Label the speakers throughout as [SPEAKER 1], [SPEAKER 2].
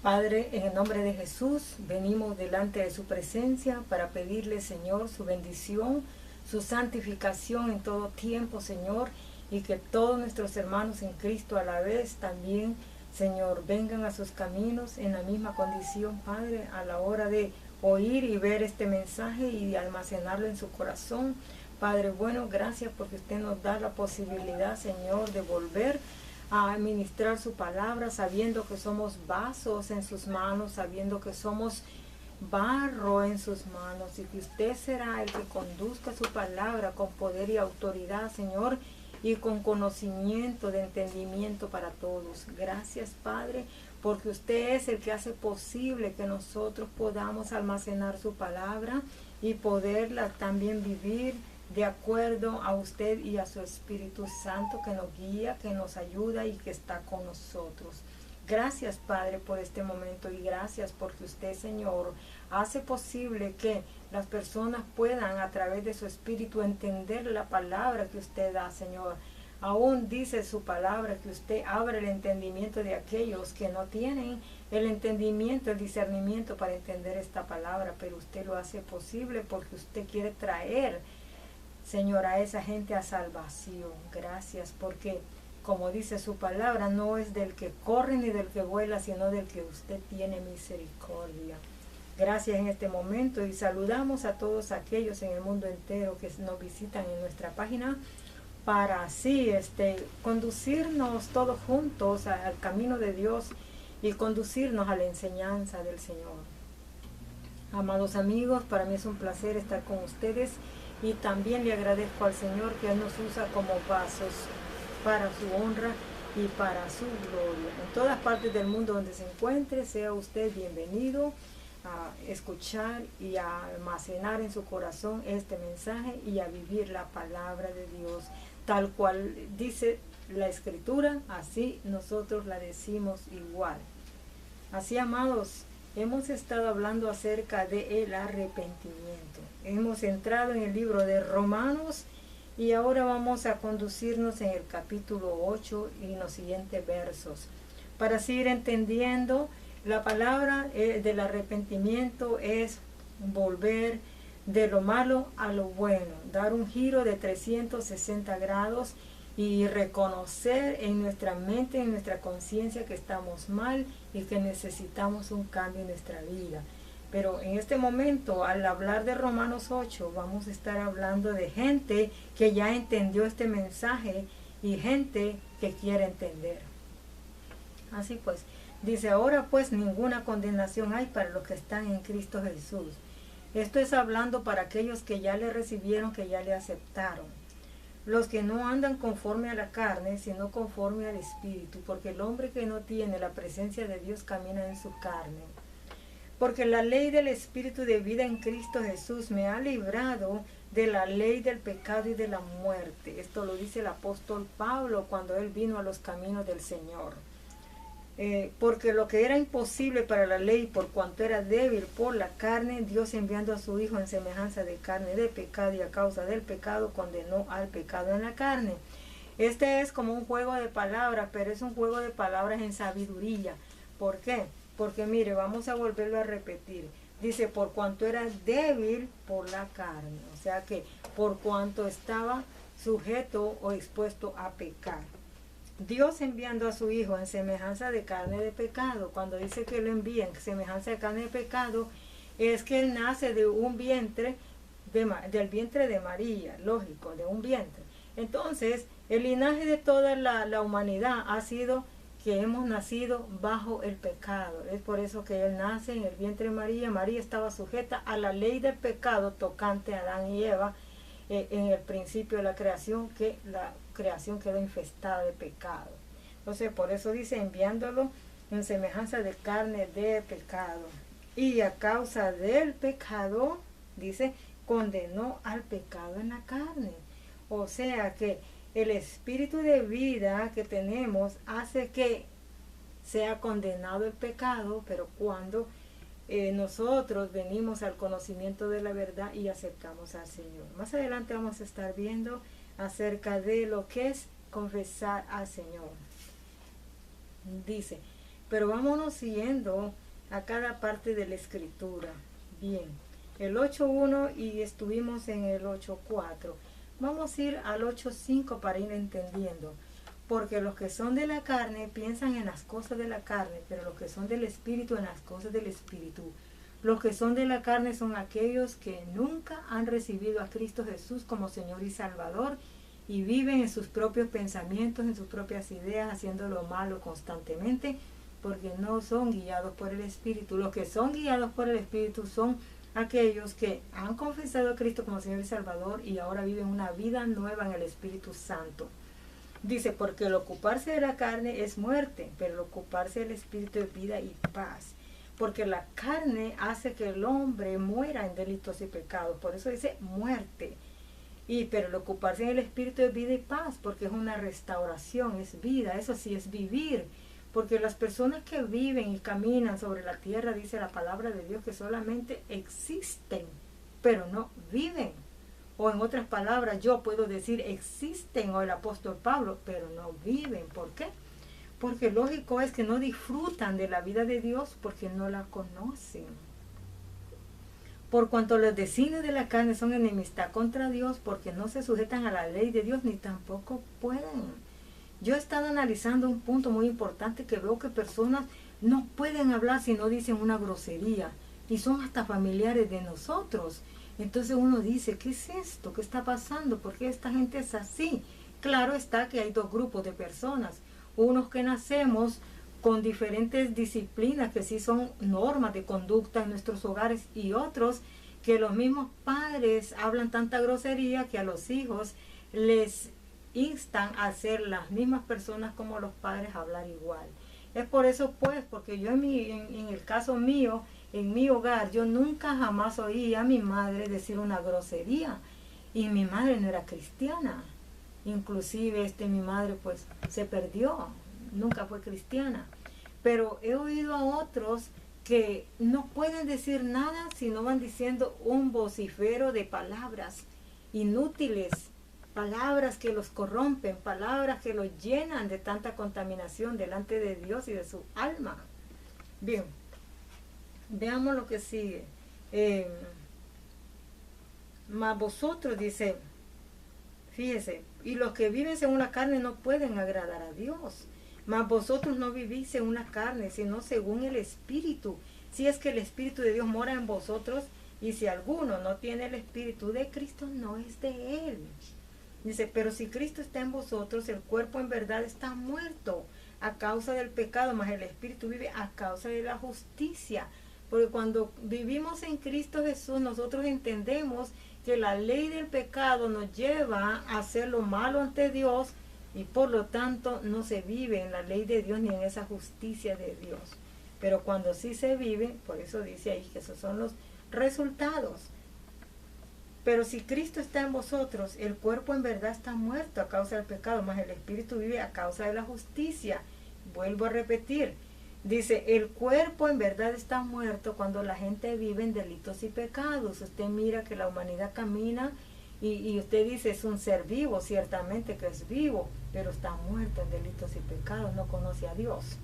[SPEAKER 1] Padre, en el nombre de Jesús, venimos delante de su presencia para pedirle, Señor, su bendición, su santificación en todo tiempo, Señor, y que todos nuestros hermanos en Cristo a la vez también, Señor, vengan a sus caminos en la misma condición, Padre, a la hora de oír y ver este mensaje y almacenarlo en su corazón. Padre bueno, gracias porque usted nos da la posibilidad, Señor, de volver a administrar su palabra, sabiendo que somos vasos en sus manos, sabiendo que somos barro en sus manos y que usted será el que conduzca su palabra con poder y autoridad, Señor, y con conocimiento de entendimiento para todos. Gracias, Padre, porque usted es el que hace posible que nosotros podamos almacenar su palabra y poderla también vivir de acuerdo a usted y a su Espíritu Santo que nos guía, que nos ayuda y que está con nosotros. Gracias, Padre, por este momento y gracias porque usted, Señor, hace posible que las personas puedan a través de su Espíritu entender la palabra que usted da, Señor. Aún dice su palabra que usted abre el entendimiento de aquellos que no tienen el entendimiento, el discernimiento para entender esta palabra, pero usted lo hace posible porque usted quiere traer, Señor, a esa gente a salvación. Gracias porque, como dice su palabra, no es del que corre ni del que vuela, sino del que usted tiene misericordia. Gracias en este momento y saludamos a todos aquellos en el mundo entero que nos visitan en nuestra página para así conducirnos todos juntos al camino de Dios y conducirnos a la enseñanza del Señor. Amados amigos, para mí es un placer estar con ustedes y también le agradezco al Señor que Él nos usa como vasos para su honra y para su gloria. En todas partes del mundo donde se encuentre, sea usted bienvenido a escuchar y a almacenar en su corazón este mensaje y a vivir la palabra de Dios. Tal cual dice la Escritura, así nosotros la decimos igual. Así, amados, hemos estado hablando acerca del arrepentimiento. Hemos entrado en el libro de Romanos y ahora vamos a conducirnos en el capítulo 8 y en los siguientes versos. Para seguir entendiendo, la palabra del arrepentimiento es volver de lo malo a lo bueno, dar un giro de 360 grados y reconocer en nuestra mente, en nuestra conciencia que estamos mal y que necesitamos un cambio en nuestra vida. Pero en este momento, al hablar de Romanos 8, vamos a estar hablando de gente que ya entendió este mensaje y gente que quiere entender. Así pues, dice, ahora pues ninguna condenación hay para los que están en Cristo Jesús. Esto es hablando para aquellos que ya le recibieron, que ya le aceptaron. Los que no andan conforme a la carne, sino conforme al Espíritu, porque el hombre que no tiene la presencia de Dios camina en su carne. Porque la ley del Espíritu de vida en Cristo Jesús me ha librado de la ley del pecado y de la muerte. Esto lo dice el apóstol Pablo cuando él vino a los caminos del Señor. Porque lo que era imposible para la ley, por cuanto era débil por la carne, Dios enviando a su Hijo en semejanza de carne de pecado y a causa del pecado condenó al pecado en la carne. Este es como un juego de palabras, pero es un juego de palabras en sabiduría. ¿Por qué? Porque mire, vamos a volverlo a repetir. Dice, por cuanto era débil por la carne. O sea que por cuanto estaba sujeto o expuesto a pecar. Dios enviando a su Hijo en semejanza de carne de pecado. Cuando dice que lo envía en semejanza de carne de pecado, es que Él nace de un vientre, del vientre de María, lógico, de un vientre. Entonces, el linaje de toda la humanidad ha sido que hemos nacido bajo el pecado. Es por eso que Él nace en el vientre de María. María estaba sujeta a la ley del pecado tocante a Adán y Eva en el principio de la creación, que la creación quedó infestada de pecado. Entonces, por eso dice, enviándolo en semejanza de carne de pecado. Y a causa del pecado, dice, condenó al pecado en la carne. O sea que el espíritu de vida que tenemos hace que sea condenado el pecado, pero cuando nosotros venimos al conocimiento de la verdad y aceptamos al Señor. Más adelante vamos a estar viendo acerca de lo que es confesar al Señor. Dice, Pero vámonos siguiendo a cada parte de la escritura. Bien, el 8.1 y estuvimos en el 8.4. Vamos a ir al 8.5 para ir entendiendo. Porque los que son de la carne piensan en las cosas de la carne, pero los que son del espíritu en las cosas del espíritu. Los que son de la carne son aquellos que nunca han recibido a Cristo Jesús como Señor y Salvador y viven en sus propios pensamientos, en sus propias ideas, haciendo lo malo constantemente, porque no son guiados por el Espíritu. Los que son guiados por el Espíritu son aquellos que han confesado a Cristo como Señor y Salvador y ahora viven una vida nueva en el Espíritu Santo. Dice, porque el ocuparse de la carne es muerte, pero el ocuparse del Espíritu es vida y paz. Porque la carne hace que el hombre muera en delitos y pecados. Por eso dice muerte. Pero el ocuparse en el Espíritu es vida y paz, porque es una restauración, es vida. Eso sí es vivir. Porque las personas que viven y caminan sobre la tierra, dice la palabra de Dios, que solamente existen, pero no viven. O en otras palabras, yo puedo decir existen, o el apóstol Pablo, pero no viven. ¿Por qué? Porque lógico es que no disfrutan de la vida de Dios porque no la conocen. Por cuanto los designios de la carne son enemistad contra Dios, porque no se sujetan a la ley de Dios ni tampoco pueden. Yo he estado analizando un punto muy importante que veo que personas no pueden hablar si no dicen una grosería y son hasta familiares de nosotros. Entonces uno dice, ¿qué es esto? ¿Qué está pasando? ¿Por qué esta gente es así? Claro está que hay dos grupos de personas. Unos que nacemos con diferentes disciplinas que sí son normas de conducta en nuestros hogares y otros que los mismos padres hablan tanta grosería que a los hijos les instan a ser las mismas personas como los padres a hablar igual. Es por eso pues, porque yo en el caso mío, en mi hogar, yo nunca jamás oí a mi madre decir una grosería y mi madre no era cristiana. Inclusive mi madre pues se perdió, nunca fue cristiana. Pero he oído a otros que no pueden decir nada si no van diciendo un vocifero de palabras inútiles, palabras que los corrompen, palabras que los llenan de tanta contaminación delante de Dios y de su alma. Bien, veamos lo que sigue. Mas vosotros, dice, fíjese, y los que viven según la carne no pueden agradar a Dios. Mas vosotros no vivís según la carne, sino según el Espíritu. Si es que el Espíritu de Dios mora en vosotros, y si alguno no tiene el Espíritu de Cristo, no es de él. Dice, pero si Cristo está en vosotros, el cuerpo en verdad está muerto a causa del pecado, mas el Espíritu vive a causa de la justicia. Porque cuando vivimos en Cristo Jesús, nosotros entendemos que la ley del pecado nos lleva a hacer lo malo ante Dios y por lo tanto no se vive en la ley de Dios ni en esa justicia de Dios. Pero cuando sí se vive, por eso dice ahí que esos son los resultados. Pero si Cristo está en vosotros, el cuerpo en verdad está muerto a causa del pecado, mas el Espíritu vive a causa de la justicia. Vuelvo a repetir. Dice, el cuerpo en verdad está muerto cuando la gente vive en delitos y pecados. Usted mira que la humanidad camina y usted dice, es un ser vivo, ciertamente que es vivo, pero está muerto en delitos y pecados, no conoce a Dios.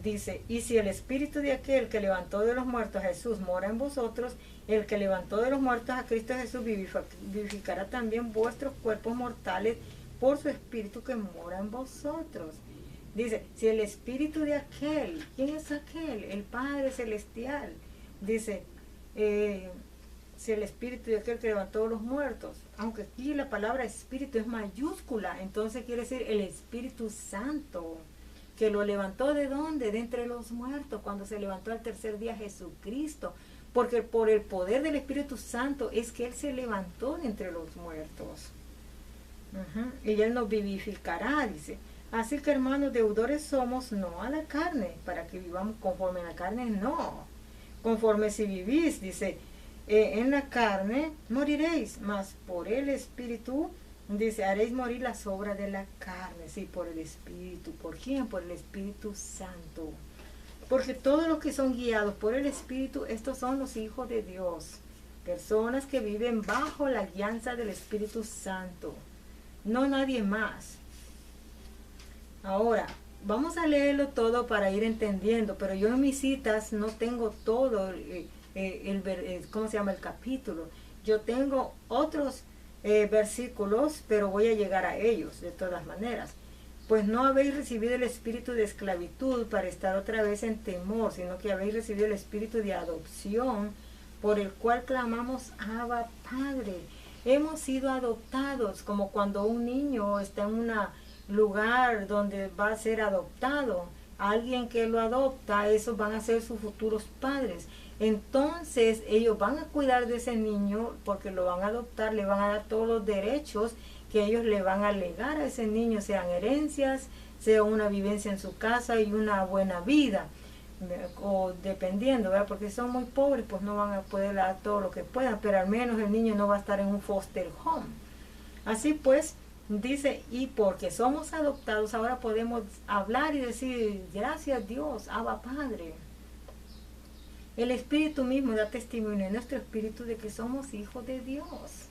[SPEAKER 1] Dice, y si el Espíritu de aquel que levantó de los muertos a Jesús mora en vosotros, el que levantó de los muertos a Cristo Jesús vivificará también vuestros cuerpos mortales por su Espíritu que mora en vosotros. Dice, si el Espíritu de aquel, ¿quién es aquel? El Padre Celestial. Dice, si el Espíritu de aquel que levantó de los muertos, aunque aquí la palabra Espíritu es mayúscula, entonces quiere decir el Espíritu Santo, que lo levantó ¿de dónde? De entre los muertos, cuando se levantó al tercer día Jesucristo, porque por el poder del Espíritu Santo es que Él se levantó de entre los muertos. Y Él nos vivificará, dice. Así que hermanos, deudores somos, no a la carne, para que vivamos conforme a la carne, no. Conforme si vivís, dice, en la carne moriréis, mas por el Espíritu, dice, haréis morir las obras de la carne. Sí, por el Espíritu. ¿Por quién? Por el Espíritu Santo. Porque todos los que son guiados por el Espíritu, estos son los hijos de Dios. Personas que viven bajo la guianza del Espíritu Santo. No nadie más. Ahora, vamos a leerlo todo para ir entendiendo, pero yo en mis citas no tengo todo ¿cómo se llama? El capítulo. Yo tengo otros versículos, pero voy a llegar a ellos de todas maneras. Pues no habéis recibido el espíritu de esclavitud para estar otra vez en temor, sino que habéis recibido el espíritu de adopción, por el cual clamamos, Abba, Padre. Hemos sido adoptados, como cuando un niño está en un lugar donde va a ser adoptado. Alguien que lo adopta, esos van a ser sus futuros padres. Entonces ellos van a cuidar de ese niño porque lo van a adoptar, le van a dar todos los derechos que ellos le van a legar a ese niño, sean herencias, sea una vivencia en su casa y una buena vida, o dependiendo, ¿verdad? Porque son muy pobres, pues no van a poder dar todo lo que puedan, pero al menos el niño no va a estar en un foster home. Así pues, dice, y porque somos adoptados, ahora podemos hablar y decir, gracias Dios, Abba Padre. El Espíritu mismo da testimonio en nuestro espíritu de que somos hijos de Dios.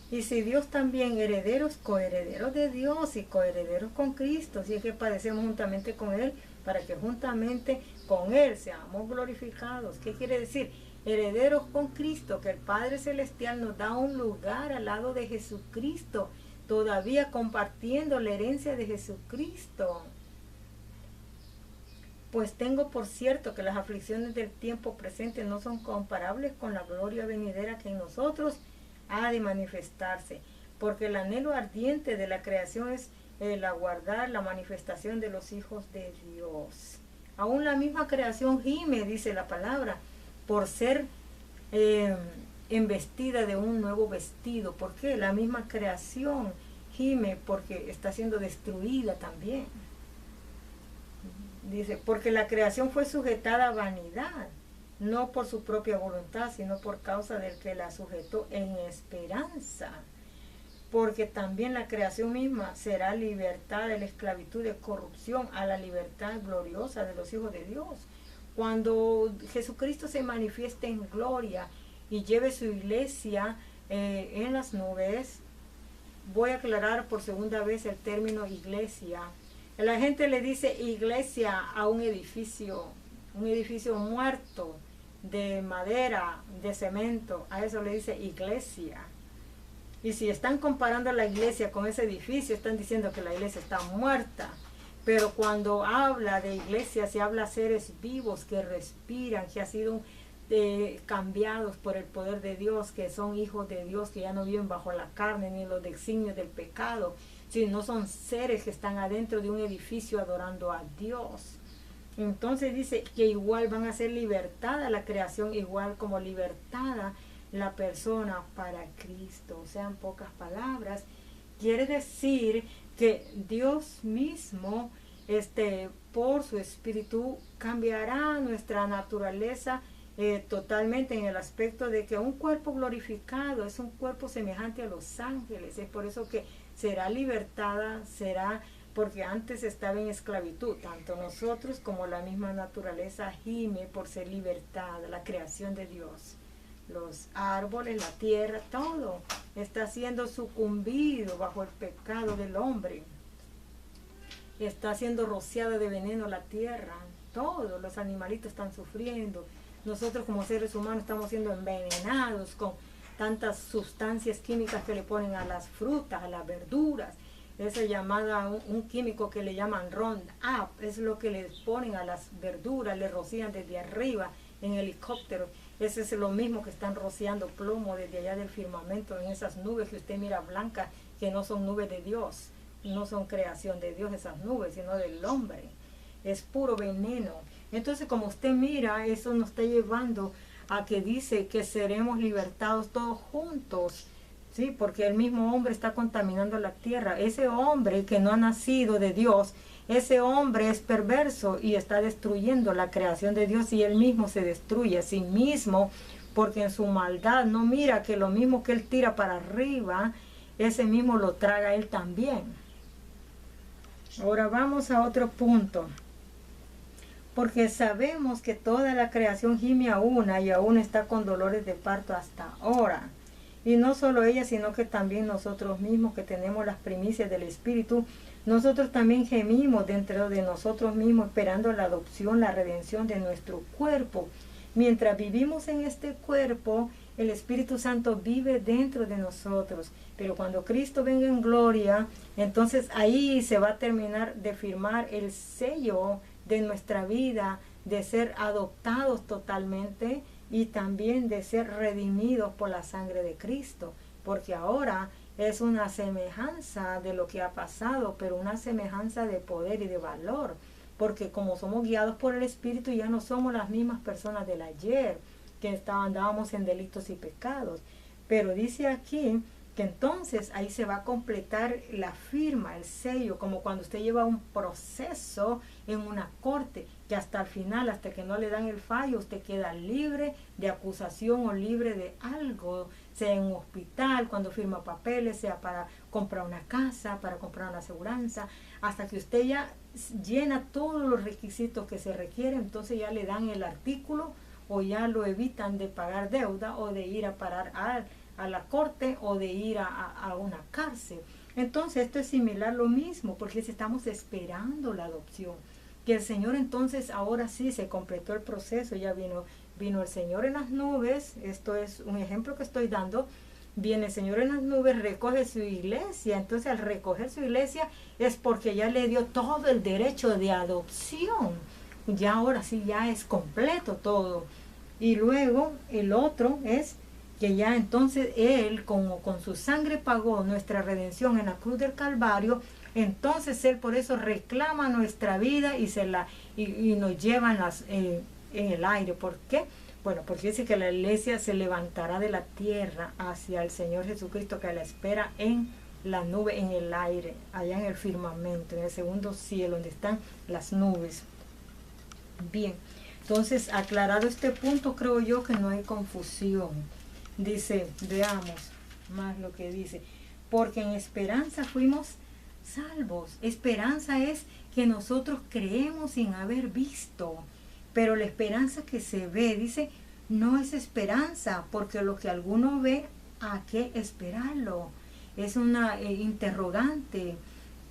[SPEAKER 1] Y si Dios también herederos, coherederos de Dios y coherederos con Cristo, si es que padecemos juntamente con Él, para que juntamente con Él seamos glorificados. ¿Qué quiere decir? Herederos con Cristo, que el Padre Celestial nos da un lugar al lado de Jesucristo, todavía compartiendo la herencia de Jesucristo. Pues tengo por cierto que las aflicciones del tiempo presente no son comparables con la gloria venidera que en nosotros ha de manifestarse, porque el anhelo ardiente de la creación es el aguardar la manifestación de los hijos de Dios. Aún la misma creación gime, dice la palabra, por ser embestida de un nuevo vestido. ¿Por qué? La misma creación gime porque está siendo destruida también. Dice, porque la creación fue sujetada a vanidad, no por su propia voluntad, sino por causa del que la sujetó en esperanza. Porque también la creación misma será libertada de la esclavitud de corrupción a la libertad gloriosa de los hijos de Dios. Cuando Jesucristo se manifieste en gloria y lleve su iglesia en las nubes, voy a aclarar por segunda vez el término iglesia. La gente le dice iglesia a un edificio muerto, de madera, de cemento, a eso le dice iglesia. Y si están comparando la iglesia con ese edificio, están diciendo que la iglesia está muerta. Pero cuando habla de iglesia, se habla de seres vivos que respiran, que han sido cambiados por el poder de Dios, que son hijos de Dios, que ya no viven bajo la carne ni los designios del pecado, sino son seres que están adentro de un edificio adorando a Dios. Entonces dice que igual van a ser libertada la creación, igual como libertada la persona para Cristo. O sea, en pocas palabras, quiere decir que Dios mismo, por su espíritu, cambiará nuestra naturaleza totalmente, en el aspecto de que un cuerpo glorificado es un cuerpo semejante a los ángeles. Es por eso que será libertada, porque antes estaba en esclavitud. Tanto nosotros como la misma naturaleza gime por ser libertada, la creación de Dios. Los árboles, la tierra, todo está siendo sucumbido bajo el pecado del hombre. Está siendo rociada de veneno la tierra. Todos los animalitos están sufriendo. Nosotros como seres humanos estamos siendo envenenados con tantas sustancias químicas que le ponen a las frutas, a las verduras. Esa llamada, un químico que le llaman Roundup, es lo que les ponen a las verduras, le rocían desde arriba en helicóptero. Ese es lo mismo que están rociando plomo desde allá del firmamento, en esas nubes que usted mira blancas, que no son nubes de Dios, no son creación de Dios esas nubes, sino del hombre. Es puro veneno. Entonces, como usted mira, eso nos está llevando a que dice que seremos libertados todos juntos, ¿sí? Porque el mismo hombre está contaminando la tierra. Ese hombre que no ha nacido de Dios, ese hombre es perverso y está destruyendo la creación de Dios, y él mismo se destruye a sí mismo, porque en su maldad no mira que lo mismo que él tira para arriba, ese mismo lo traga él también. Ahora vamos a otro punto. Porque sabemos que toda la creación gime a una y aún está con dolores de parto hasta ahora. Y no solo ella, sino que también nosotros mismos que tenemos las primicias del Espíritu, nosotros también gemimos dentro de nosotros mismos esperando la adopción, la redención de nuestro cuerpo. Mientras vivimos en este cuerpo, el Espíritu Santo vive dentro de nosotros. Pero cuando Cristo venga en gloria, entonces ahí se va a terminar de firmar el sello de nuestra vida, de ser adoptados totalmente y también de ser redimidos por la sangre de Cristo. Porque ahora es una semejanza de lo que ha pasado, pero una semejanza de poder y de valor. Porque como somos guiados por el Espíritu, ya no somos las mismas personas del ayer, que andábamos en delitos y pecados. Pero dice aquí que entonces ahí se va a completar la firma, el sello, como cuando usted lleva un proceso en una corte, que hasta el final, hasta que no le dan el fallo, usted queda libre de acusación o libre de algo, sea en un hospital, cuando firma papeles, sea para comprar una casa, para comprar una aseguranza, hasta que usted ya llena todos los requisitos que se requieren, entonces ya le dan el artículo o ya lo evitan de pagar deuda o de ir a parar a la corte o de ir a una cárcel. Entonces esto es similar lo mismo, porque estamos esperando la adopción, que el Señor entonces ahora sí se completó el proceso, ya vino el Señor en las nubes. Esto es un ejemplo que estoy dando. Viene el Señor en las nubes, recoge su iglesia. Entonces al recoger su iglesia es porque ya le dio todo el derecho de adopción. Ya ahora sí, ya es completo todo. Y luego el otro es que ya entonces Él, como con su sangre pagó nuestra redención en la cruz del Calvario, entonces Él por eso reclama nuestra vida y nos lleva en el aire. ¿Por qué? Bueno, porque dice que la iglesia se levantará de la tierra hacia el Señor Jesucristo, que la espera en la nube, en el aire, allá en el firmamento, en el segundo cielo, donde están las nubes. Bien, entonces aclarado este punto, creo yo que no hay confusión. Dice, veamos más lo que dice, porque en esperanza fuimos salvos. Esperanza es que nosotros creemos sin haber visto, pero la esperanza que se ve, dice, no es esperanza, porque lo que alguno ve, ¿a qué esperarlo? Es una interrogante.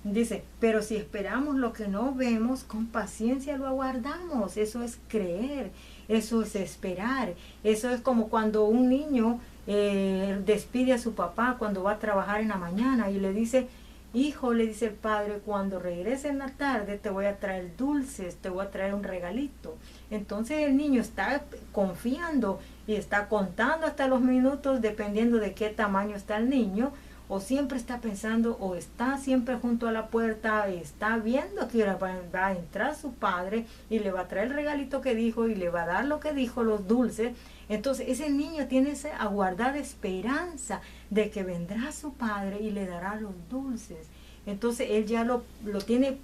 [SPEAKER 1] Dice, pero si esperamos lo que no vemos, con paciencia lo aguardamos. Eso es creer, eso es esperar. Eso es como cuando un niño despide a su papá cuando va a trabajar en la mañana y le dice, hijo, le dice el padre, cuando regrese en la tarde te voy a traer dulces, te voy a traer un regalito. Entonces el niño está confiando y está contando hasta los minutos, dependiendo de qué tamaño está el niño, o siempre está pensando, o está siempre junto a la puerta, y está viendo que va a entrar su padre y le va a traer el regalito que dijo y le va a dar lo que dijo, los dulces. Entonces ese niño tiene esa aguardada esperanza de que vendrá su padre y le dará los dulces. Entonces él ya lo tiene,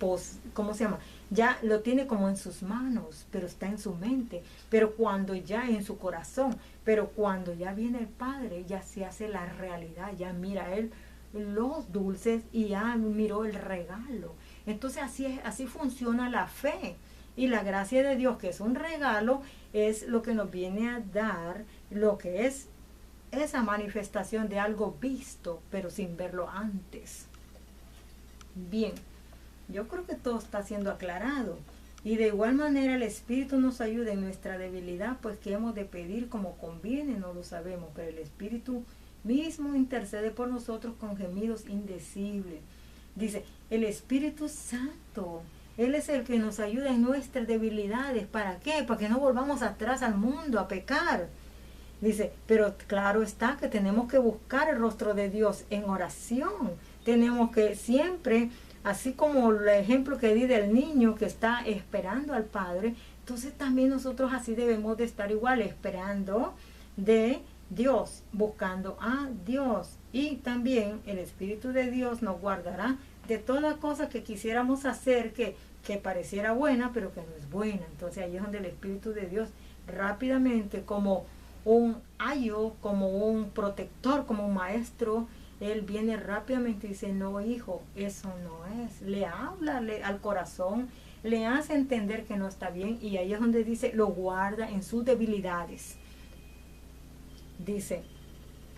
[SPEAKER 1] ¿cómo se llama? Ya lo tiene como en sus manos, pero está en su mente, pero cuando ya en su corazón, pero cuando ya viene el Padre, ya se hace la realidad, ya mira él los dulces y ya miró el regalo. Entonces así funciona la fe. Y la gracia de Dios, que es un regalo, es lo que nos viene a dar lo que es esa manifestación de algo visto, pero sin verlo antes. Bien, yo creo que todo está siendo aclarado. Y de igual manera el Espíritu nos ayuda en nuestra debilidad, pues que hemos de pedir como conviene, no lo sabemos, pero el Espíritu mismo intercede por nosotros con gemidos indecibles. Dice, el Espíritu Santo, Él es el que nos ayuda en nuestras debilidades. ¿Para qué? Para que no volvamos atrás al mundo a pecar. Dice, pero claro está que tenemos que buscar el rostro de Dios en oración. Tenemos que siempre, así como el ejemplo que di del niño que está esperando al Padre, entonces también nosotros así debemos de estar igual, esperando de Dios, buscando a Dios. Y también el Espíritu de Dios nos guardará de toda cosa que quisiéramos hacer que pareciera buena, pero que no es buena. Entonces ahí es donde el Espíritu de Dios rápidamente, como un ayo, como un protector, como un maestro, Él viene rápidamente y dice, no hijo, eso no es. Le habla al corazón, le hace entender que no está bien, y ahí es donde dice, lo guarda en sus debilidades. Dice,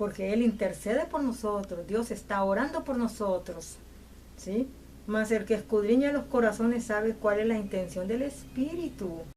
[SPEAKER 1] porque Él intercede por nosotros, Dios está orando por nosotros, ¿sí? Mas el que escudriña los corazones sabe cuál es la intención del Espíritu.